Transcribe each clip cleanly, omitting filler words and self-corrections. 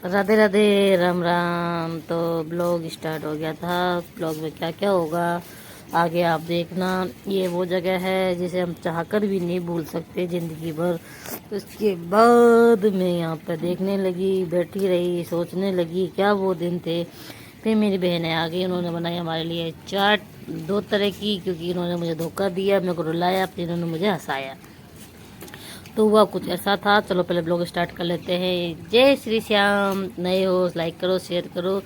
राधे राधे, राम राम। तो blog start हो गया था। ब्लॉग में क्या क्या होगा आगे आप देखना। ये वो जगह है जिसे हम चाहकर भी नहीं भूल सकते ज़िंदगी भर। तो उसके बाद मैं यहाँ पर देखने लगी, बैठी रही, सोचने लगी क्या वो दिन थे। फिर मेरी बहनें आ गई, उन्होंने बनाई हमारे लिए चाट, दो तरह की, क्योंकि इन्होंने मुझे धोखा दिया, मेरे को रुलाया, फिर इन्होंने मुझे हंसाया। तो हुआ कुछ ऐसा था। चलो पहले ब्लॉग स्टार्ट कर लेते हैं। जय श्री श्याम। नए हो लाइक करो, शेयर करो।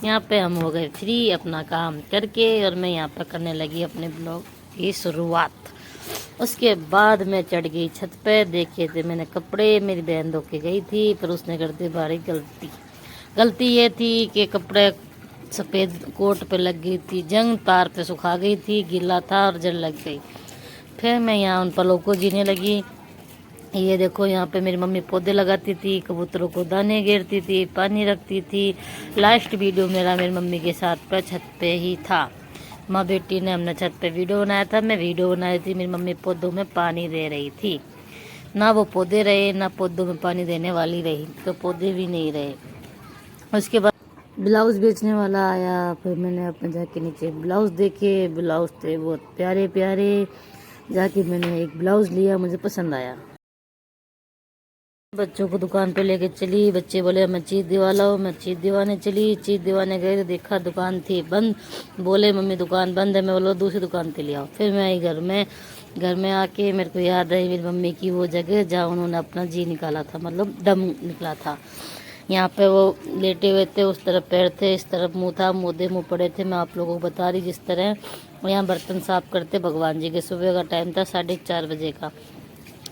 यहाँ पे हम हो गए फ्री अपना काम करके, और मैं यहाँ पर करने लगी अपने ब्लॉग की शुरुआत। उसके बाद मैं चढ़ गई छत पे। देखे थे मैंने कपड़े, मेरी बहन धो के गई थी, पर उसने कर दी भारी गलती ये थी कि कपड़े सफ़ेद कोट पे लग गई थी जंग, तार पे सुखा गई थी, गीला था और जल लग गई। फिर मैं यहाँ उन पलों को जीने लगी। ये देखो, यहाँ पे मेरी मम्मी पौधे लगाती थी, कबूतरों को दाने गिरती थी, पानी रखती थी। लास्ट वीडियो मेरा मेरी मम्मी के साथ पर छत पे ही था। माँ बेटी ने हमने छत पे वीडियो बनाया था। मैं वीडियो बनाई थी, मेरी मम्मी पौधों में पानी दे रही थी। ना वो पौधे रहे, ना पौधों में पानी देने वाली रही, तो पौधे भी नहीं रहे। उसके बाद ब्लाउज़ बेचने वाला आया। फिर मैंने अपने जाके नीचे ब्लाउज़ देखे, ब्लाउज़ थे बहुत प्यारे प्यारे। जाके मैंने एक ब्लाउज़ लिया, मुझे पसंद आया। बच्चों को दुकान पे लेके चली। बच्चे बोले मैं चीज़ दिवा लाओ, मैं चीज़ दिवाने चली। चीज़ दिवाने गए तो देखा दुकान थी बंद। बोले मम्मी दुकान बंद है। मैं बोलो दूसरी दुकान पे ले आओ। फिर मैं आई घर में आके मेरे को याद आई मेरी मम्मी की वो जगह जहाँ उन्होंने अपना जी निकाला था, मतलब दम निकला था। यहाँ पे वो लेटे हुए थे, उस तरफ पैर थे, इस तरफ मुँह था, मुँह मुँह पड़े थे। मैं आप लोगों को बता रही जिस तरह। यहाँ बर्तन साफ करते भगवान जी के। सुबह का टाइम था, 4:30 बजे का।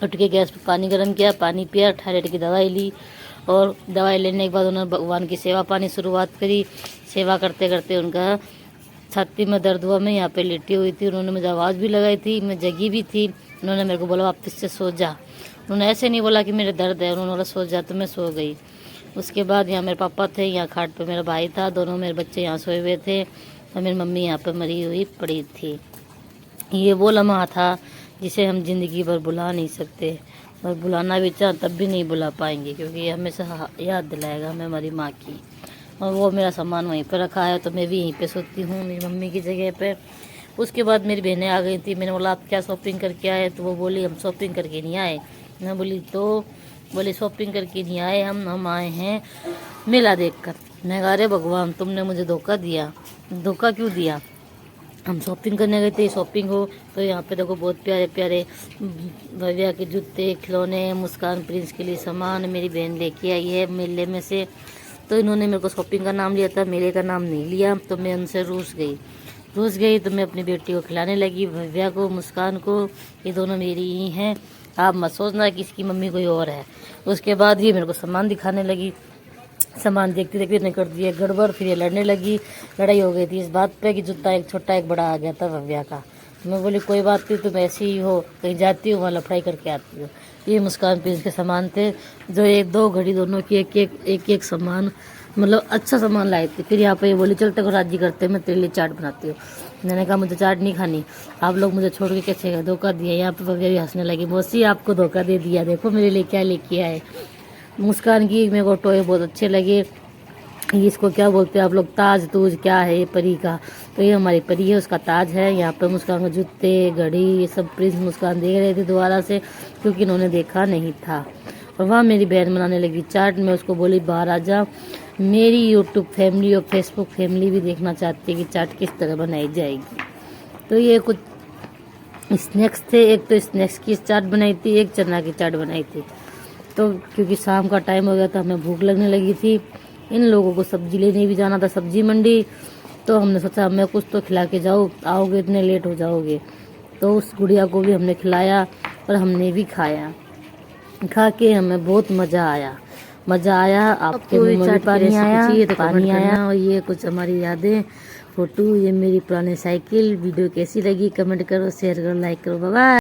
उठ के गैस पर पानी गर्म किया, पानी पिया, थायराइड की दवाई ली, और दवाई लेने के बाद उन्होंने भगवान की सेवा पानी शुरुआत करी। सेवा करते करते उनका छाती में दर्द हुआ। मैं यहाँ पे लेटी हुई थी, उन्होंने मुझे आवाज़ भी लगाई थी, मैं जगी भी थी। उन्होंने मेरे को बोला वापस से सो जा। उन्होंने ऐसे नहीं बोला कि मेरे दर्द है, उन्होंने बोला सो जा, तो मैं सो गई। उसके बाद यहाँ मेरे पापा थे, यहाँ खाट पे मेरा भाई था, दोनों मेरे बच्चे यहाँ सोए हुए थे, और मेरी मम्मी यहाँ पे मरी हुई पड़ी थी। ये वो लम्हा था जिसे हम ज़िंदगी भर भुला नहीं सकते, और भुलाना भी चाह तब भी नहीं भुला पाएंगे, क्योंकि ये हमेशा याद दिलाएगा हमें हमारी माँ की। और वो मेरा सामान वहीं पर रखा है, तो मैं भी यहीं पे सोती हूँ मेरी मम्मी की जगह पे। उसके बाद मेरी बहनें आ गई थी। मैंने बोला आप क्या शॉपिंग करके आए? तो वो बोली हम शॉपिंग करके नहीं आए। मैं बोली तो? बोली शॉपिंग करके नहीं आए हम आए हैं मेला देख कर। मैं कहा अरे भगवान, तुमने मुझे धोखा दिया। धोखा क्यों दिया? हम शॉपिंग करने गए थे, शॉपिंग हो तो यहाँ पे देखो बहुत प्यारे प्यारे भव्या के जूते, खिलौने, मुस्कान प्रिंस के लिए सामान मेरी बहन लेके आई है मेले में से। तो इन्होंने मेरे को शॉपिंग का नाम लिया था, मेले का नाम नहीं लिया, तो मैं उनसे रूस गई। तो मैं अपनी बेटी को खिलाने लगी, भव्या को, मुस्कान को। ये दोनों मेरी ही हैं, आप मत सोचना कि इसकी मम्मी कोई और है। उसके बाद ये मेरे को सामान दिखाने लगी। सामान देखते देखते ने कर दिया गड़बड़। फिर ये लड़ने लगी। लड़ाई हो गई थी इस बात पे कि जूता एक छोटा एक बड़ा आ गया था भव्या का। मैं बोली कोई बात नहीं, तुम ऐसी ही हो, कहीं जाती हो वहाँ लफड़ाई करके आती हो। ये मुस्कान प्रिंस के सामान थे, जो एक दो घड़ी दोनों की एक सामान, मतलब अच्छा सामान लाए थे। फिर यहाँ पे ये बोली चलते को राजी करते, मैं तेरे लिए चाट बनाती हूँ। मैंने कहा मुझे चाट नहीं खानी, आप लोग मुझे छोड़ के कैसे धोखा दिया। यहाँ पे भव्या भी हंसने लगी, मौसी आपको धोखा दे दिया, देखो मेरे लिए क्या लेके आए। मुस्कान की मेरे को टॉय बहुत अच्छे लगे। इसको क्या बोलते हैं आप लोग? ताज तूज क्या है ये परी का? तो ये हमारी परी है, उसका ताज है। यहाँ पे मुस्कान के जूते, घड़ी, ये सब प्रिंस मुस्कान देख रहे थे दोबारा से, क्योंकि इन्होंने देखा नहीं था। और वहाँ मेरी बहन बनाने लगी चाट। मैं उसको बोली बाहर आ जा, मेरी यूट्यूब फैमिली और फेसबुक फैमिली भी देखना चाहती है कि चाट किस तरह बनाई जाएगी। तो ये कुछ स्नैक्स थे, एक तो स्नैक्स की चाट बनाई थी, एक चना की चाट बनाई थी। तो क्योंकि शाम का टाइम हो गया था, हमें भूख लगने लगी थी। इन लोगों को सब्जी लेने भी जाना था, सब्जी मंडी। तो हमने सोचा मैं कुछ तो खिला के जाऊँ, आओगे इतने लेट हो जाओगे। तो उस गुड़िया को भी हमने खिलाया और हमने भी खाया। खा के हमें बहुत मज़ा आया। आपके मुँह में भी पानी आया, पानी आया। और ये कुछ हमारी यादें, फोटो, ये मेरी पुरानी साइकिल। वीडियो कैसी लगी कमेंट करो, शेयर करो, लाइक करो। Bye bye.